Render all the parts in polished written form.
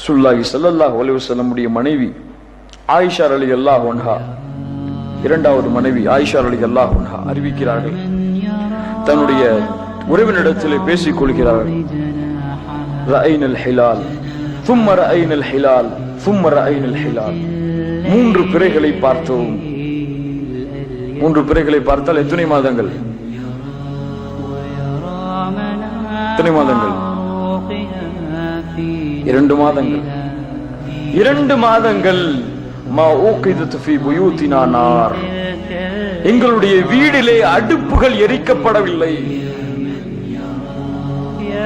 ரசூலுல்லாஹி ஸல்லல்லாஹு அலைஹி வஸல்லம் உடைய மனைவி ஆயிஷா ரலியல்லாஹு அன்ஹா, இரண்டாவது மனைவி ஆயிஷா ரலியல்லாஹு அன்ஹா அறிவிக்கிறார்கள், தன்னுடைய உறவினரிடத்திலே பேசிக் கொள்கிறார்கள், ரஅய்னல் ஹிலால் ثم رأينا الهلال ثم رأينا الهلال. மூன்று பிறைகளை பார்த்தோம். மூன்று பிறைகளை பார்த்தால் எத்தனை மாதங்கள்? எத்தனை மாதங்கள்? 2 மாதங்கள். 2 மாதங்கள். மா ஊகிதத் ஃபீ புயூத்தினா நார், எங்களுடைய வீட்டிலே அடுப்புகள் எரிக்கப்படவில்லை.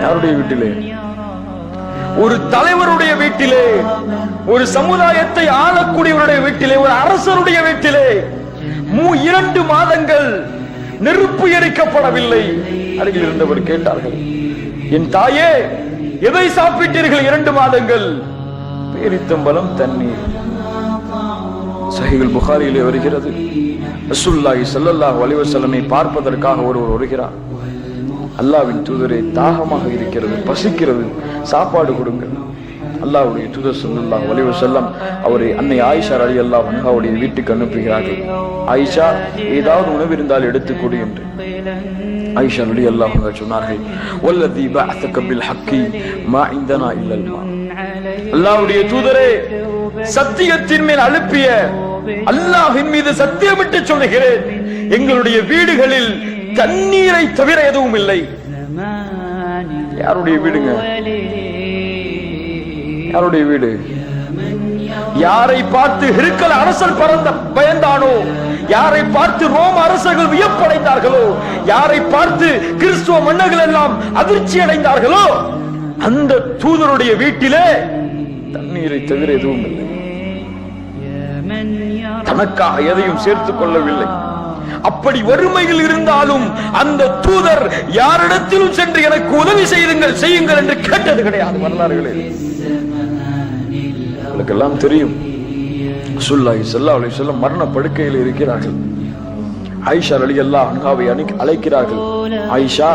யாருடைய வீட்டிலே? ஒரு தலைவருடைய வீட்டிலே, ஒரு சமுதாயத்தை ஆளக்கூடியவருடைய வீட்டிலே, ஒரு அரசருடைய வீட்டிலே 2 மாதங்கள் நெருப்பு எரிக்கப்படவில்லை. அருகில் இருந்தவர் கேட்டார்கள், என் தாயே, எதை சாப்பிட்டீர்கள் 2 மாதங்கள்? பேரித்தம்பலம், தண்ணீர். சஹீஹுல் புகாரியிலே வருகிறது, ரசூலுல்லாஹி ஸல்லல்லாஹு அலைஹி வஸல்லமை பார்ப்பதற்காக ஒருவர் வருகிறார். அல்லாஹ்வின் தூதரே, தாகமாக இருக்கிறது, பசிக்கிறது, சாப்பாடு கொடுங்கள். அல்லாஹ்வுடைய தூதர் ஸல்லல்லாஹு அலைஹி வஸல்லம் அவரை அன்னை ஆயிஷா ரலியல்லாஹு அன்ஹாவுடைய வீட்டுக்கு அனுப்புகிறார்கள். ஆயிஷா, ஏதாவது உணவு இருந்தால் எடுத்துக் கொடு என்று. ஆயிஷா ரலியல்லாஹு அன்ஹா சொன்னார்கள், வல்லதி பஅஸக பில் ஹக்கி மா இந்தனா இல்லல் மா. அல்லாஹ்வுடைய தூதரே, சத்தியத்தின் மேல் அனுப்பிய அல்லாஹ்வின் மீது சத்தியமிட்டு சொல்லுகிறேன், எங்களுடைய வீடுகளில் தண்ணீரை தவிர எதுவும் இல்லை. யாருடைய வீடுங்க? யாருடைய வீடு? யாரை பார்த்து ஹிருக்கல் அரசர் பயந்தானோ, யாரை பார்த்து ரோம அரசர்கள் வியப்படைந்தார்களோ, யாரை பார்த்து கிறிஸ்துவ மன்னர்கள் எல்லாம் அதிர்ச்சி அடைந்தார்களோ, அந்த தூதருடைய வீட்டிலே தண்ணீரை தவிர எதுவும் இல்லை. தனக்காக எதையும் சேர்த்துக் கொள்ளவில்லை. அப்படி வறுமையில் இருந்தாலும் அந்த தூதர் யாரிடத்திலும் சென்று எனக்கு உதவி செய்யுங்கள் என்று கேட்டது கிடையாது. வரலாறுகளே எல்லாம் தெரியும். ரசூலுல்லாஹி ஸல்லல்லாஹு அலைஹி வஸல்லம் மரண படுக்கையில் இருக்கிறார்கள். ஆயிஷா ரலியல்லாஹு அன்ஹாவை அழைக்கிறார்கள். ஆயிஷா,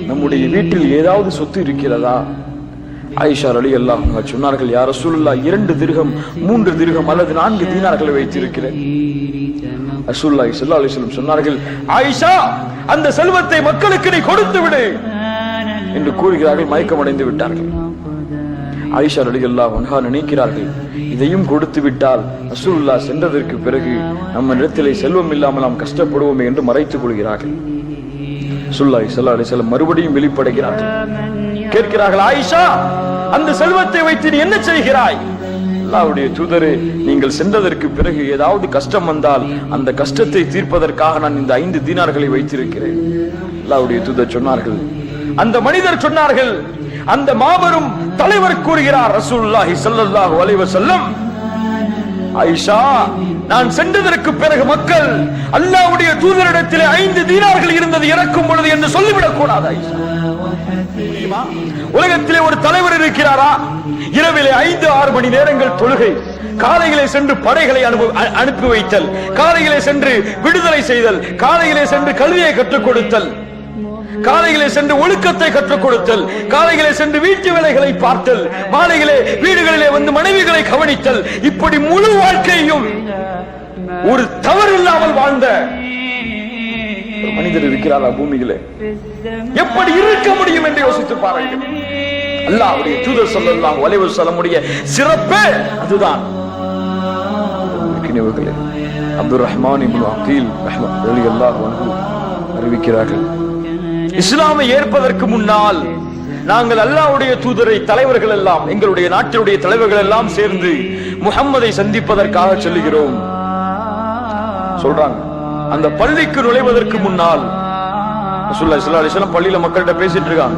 நம்முடைய வீட்டில் ஏதாவது சொத்து இருக்கிறதா? ஆயிஷா ரலியல்லாஹு அன்ஹா சொன்னார்கள், யா ரசூலுல்லாஹ், 2 திர்ஹம் 3 திர்ஹம் அல்லது 4 தீனார்களை வைத்திருக்கிறேன். ரசூலுல்லாஹி ஸல்லல்லாஹு அலைஹி வஸல்லம் சொன்னார்கள், ஆயிஷா, அந்த செல்வத்தை மக்களுக்கு நீ கொடுத்து விடு என்று கூறுகிறார்கள். மயக்கமடைந்து விட்டார்கள். ஆயிஷா ரலியல்லாஹு அன்ஹா நினைக்கிறார்கள், இதையும் கொடுத்து விட்டால் ரசூலுல்லாஹ் சென்றதற்கு பிறகு நம்ம இடத்திலே செல்வம் இல்லாமல் நாம் கஷ்டப்படுவோமே என்று மறைத்துக் கொள்கிறார்கள். ரசூலுல்லாஹி ஸல்லல்லாஹு அலைஹி வஸல்லம் மறுபடியும் வெளிப்படுகிறார்கள். கேட்கிறார்கள், ஆயிஷா, அந்த செல்வத்தை வைத்து நீ என்ன செய்கிறாய்? அல்லாஹ்வுடைய தூதரே, நீங்கள் சென்றதற்கு பிறகு ஏதாவது கஷ்டம் வந்தால் அந்த கஷ்டத்தை தீர்ப்பதற்காக நான் இந்த 5 தீனார்களை வைத்திருக்கிறேன். அல்லாஹ்வுடைய தூதர் சொன்னார்கள், அந்த மனிதர் சொன்னார்கள், அந்த மாபெரும் தலைவர் கூறுகிறார், ரசூலுல்லாஹி ஸல்லல்லாஹு அலைஹி வஸல்லம், ஆயிஷா, நான் சென்றதற்கு பிறகு மக்கள் அல்லாஹ்வுடைய தூதரிடத்திலே 5 தீனார்கள் இருந்தது இறக்கும் பொழுது என்று சொல்லிவிடக் கூடாது. ஆயிஷா, உலகத்திலே ஒரு தலைவர் இருக்கிறாரா? இரவிலே 5-6 மணி நேரங்கள் தொழுகை, காலையிலே சென்று படைகளை அனுப்பி வைத்தல், காலையிலே சென்று விடுதலை செய்தல், காலையிலே சென்று கல்வியை கற்றுக் கொடுத்தல், காலையிலே சென்று ஒழுக்கத்தை கற்றுக் கொடுத்தல், காலையிலே சென்று வீட்டு வேலைகளை பார்த்தல், மாலையிலே வீடுகளிலே வந்து மனைவிகளை கவனித்தல், இப்படி முழு வாழ்க்கையும் ஒரு தவறு இல்லாமல் வாழ்ந்த மனிதர் இருக்கிறாரா பூமியிலே? எப்படி இருக்க முடியும் என்று யோசித்து பாருங்கள். அல்லாஹ்வுடைய தூதர் ஸல்லல்லாஹு அலைஹி வஸல்லமுடைய சிறப்பே அதுதான். அப்துர் ரஹ்மான் இப்னு அகீல் ரலியல்லாஹு அன்ஹு அறிவிக்கிறார்கள், இஸ்லாமை ஏற்பதற்கு முன்னால் நாங்கள் அல்லாஹ்வுடைய தூதரை தலைவர்கள் எல்லாம், எங்களுடைய நாட்டினுடைய தலைவர்கள் எல்லாம் சேர்ந்து முஹம்மதை சந்திப்பதற்காக செல்லுகிறோம் சொல்றாங்க. அந்த பள்ளிக்கு நுழைவதற்கு முன்னால் ரசூலுல்லாஹி ஸல்லல்லாஹு அலைஹி வஸல்லம் பள்ளியில மக்கள்கிட்ட பேசிட்டு இருக்காங்க.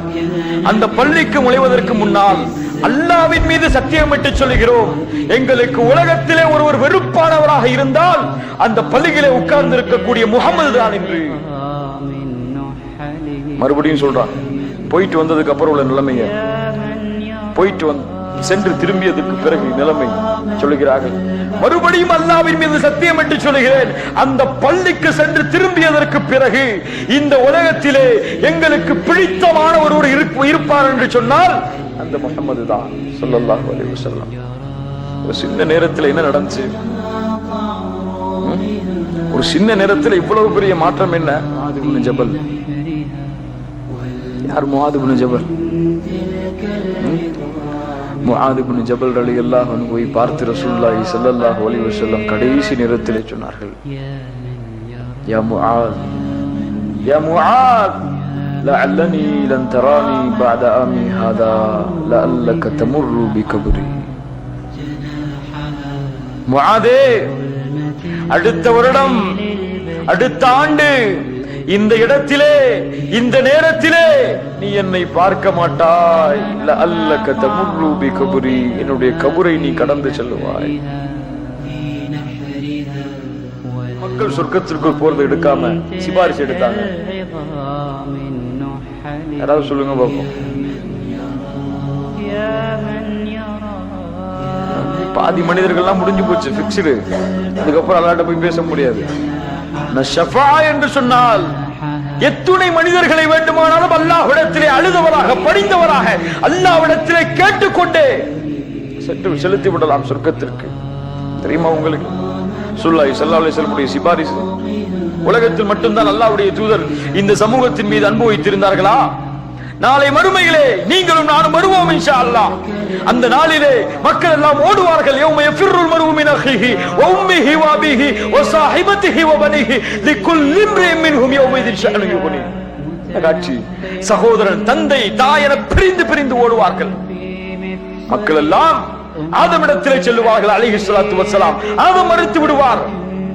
அந்த பள்ளிக்கு நுழைவதற்கு முன்னால் அல்லாஹ்வின் மீது சத்தியமிட்டு சொல்லுகிறோம், எங்களுக்கு உலகத்திலே ஒருவர் வெறுப்பானவராக இருந்தால் அந்த பள்ளியிலே உட்கார்ந்து இருக்கக்கூடிய முஹம்மது தான் என்று மறுபடியும் சொல்றான். போயிட்டு வந்ததுக்கு அப்புறம் உள்ள நிலைமைய, போயிட்டு சென்று திரும்பியதற்கு பிறகு நிலைமை சொல்லுகிறார்கள். மறுபடியும் அல்லாஹ்வின் மீது சத்தியமிட்டு சொல்லுகிறேன், அந்த பள்ளிக்கு சென்று திரும்பியதற்கு பிறகு இந்த உலகத்திலே எங்களுக்கு பிடித்தமான ஒருவர் இருப்பார் என்று சொன்னால் அந்த முஹம்மது தான் ஸல்லல்லாஹு அலைஹி வஸல்லம். ஒரு சின்ன நேரத்தில் என்ன நடந்துச்சு? ஒரு சின்ன நேரத்தில் இவ்வளவு பெரிய மாற்றம் என்ன? முஆத் இப்னு ஜபல். யார் முஆத் இப்னு ஜபல்? முஆத் இப்னு ஜபல் ரலியல்லாஹு அன்ஹு போய் பார்த்து ரசூலுல்லாஹி ஸல்லல்லாஹு அலைஹி வஸல்லம் கடைசி நேரத்திலே சொன்னார்கள், யா முஆத், யா முஆத், லஅல்லனி லன் தரானி பஅத ஆமி ஹாதா லஅல்லக தமுர்ரு பிகப்ரி. முஆதே, அடுத்த வருடம், அடுத்த ஆண்டு இந்த இடத்திலே, இந்த நேரத்திலே நீ என்னை பார்க்க மாட்டாய். லஅல்லக தமுர்ரு பிகப்ரி, என்னுடைய கபரை நீ கடந்து செல்லுவாய். மக்கள் சொர்க்கத்திற்குள் போறது எடுக்காம சிபாரிசு எடுத்தாங்க. யாராவது சொல்லுங்க பாப்போம். பாதி மனிதர்கள்லாம் முடிஞ்சு போச்சு, பிக்ஸ்டு. அதுக்கப்புறம் அல்லாஹ்ட்ட போய் பேச முடியாது. ஷஃபா என்று சொன்னால் எத்துணை மனிதர்களை வேண்டுமானாலும் அல்லாஹ்விடத்திலே அழுதவராக, படிந்தவராக, அல்லாஹ்விடத்திலே கேட்டுக்கொண்டே செலுத்தி விடலாம் சொர்க்கத்திற்கு. தெரியுமா உங்களுக்கு? ஸல்லல்லாஹு அலைஹி வஸல்லம் சிபாரிசு உலகத்தில் மட்டும்தான் அல்லாஹ்வுடைய தூதர் இந்த சமூகத்தின் மீது அன்பு வைத்திருந்தார்களா? நாளை மறுமையிலே நீங்களும் நானும் வருவோம் இன்ஷா அல்லாஹ். அந்த நாளிலே மக்கள் எல்லாம் ஓடுவார்கள். யௌம யஃபிருல் மர்உ மின் அஹீஹி வ உம்மிஹி வ அபீஹி வ ஸாஹிபத்திஹி வ பனீஹி லிக்குல்லி இம்ரிஇன் மின்ஹும் யௌமஇதின் ஷஅனு யுக்னி. காட்சி, சகோதரன், தந்தை, தாய் என பிரிந்து பிரிந்து ஓடுவார்கள். மக்கள் எல்லாம் ஆதமிடத்திலே செல்லுவார்கள் அலைஹிஸ்ஸலாத்து வஸ்ஸலாம். ஆதம் மறுத்து விடுவார்.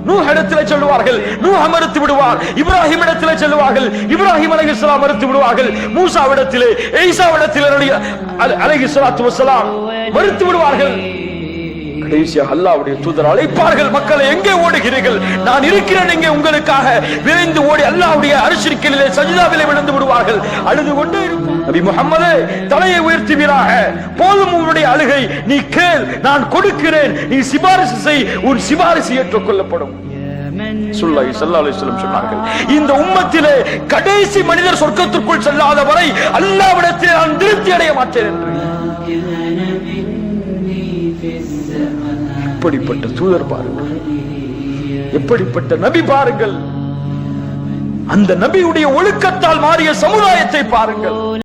நூஹ் இடத்திலே சொல்லுவார்கள், நூஹ் மறுத்து விடுவார். இப்ராஹிம் இடத்திலே சொல்லுவார்கள், இப்ராஹிம் அலைஹிஸ்ஸலாம் மறுத்து விடுவார்கள். மூசா இடத்திலே, ஈசா இடத்திலே அலைஹிஸ்ஸலாத்து வஸ்ஸலாம் மறுத்து விடுவார்கள். கடைசியாக அல்லாஹ்வுடைய தூதர் அழைப்பார்கள், மக்களை எங்கே ஓடுகிறீர்கள்? நான் இருக்கிறேன் இங்கே உங்களுக்காக. விரைந்து ஓடி அல்லாஹ்வுடைய அரிசிக்கிலே சஜ்தாவிலே விழுந்து விடுவார்கள். அழுது கொண்டே நபி முஹம்மதே, தலையை உயர்த்துவீராக. போதும் உன்னுடைய அழுகை, நீ கேள், நான் கொடுக்கிறேன். நீ சிபாரிசு செய், உன் சிபாரிசு ஏற்றுக்கொள்ளப்படும். ஸல்லல்லாஹு அலைஹி வஸல்லம் சொன்னார்கள், இந்த உம்மத்திலே கடைசி மனிதர் சொர்க்கத்திற்குள் செல்லாத வரை அல்லாஹ்விடத்தில் நான் திருப்தி அடைய மாட்டேன் என்று. எப்படிப்பட்ட தூதர் பாருங்கள், எப்படிப்பட்ட நபி பாருங்கள். அந்த நபியுடைய ஒழுக்கத்தால் மாறிய சமுதாயத்தை பாருங்கள்.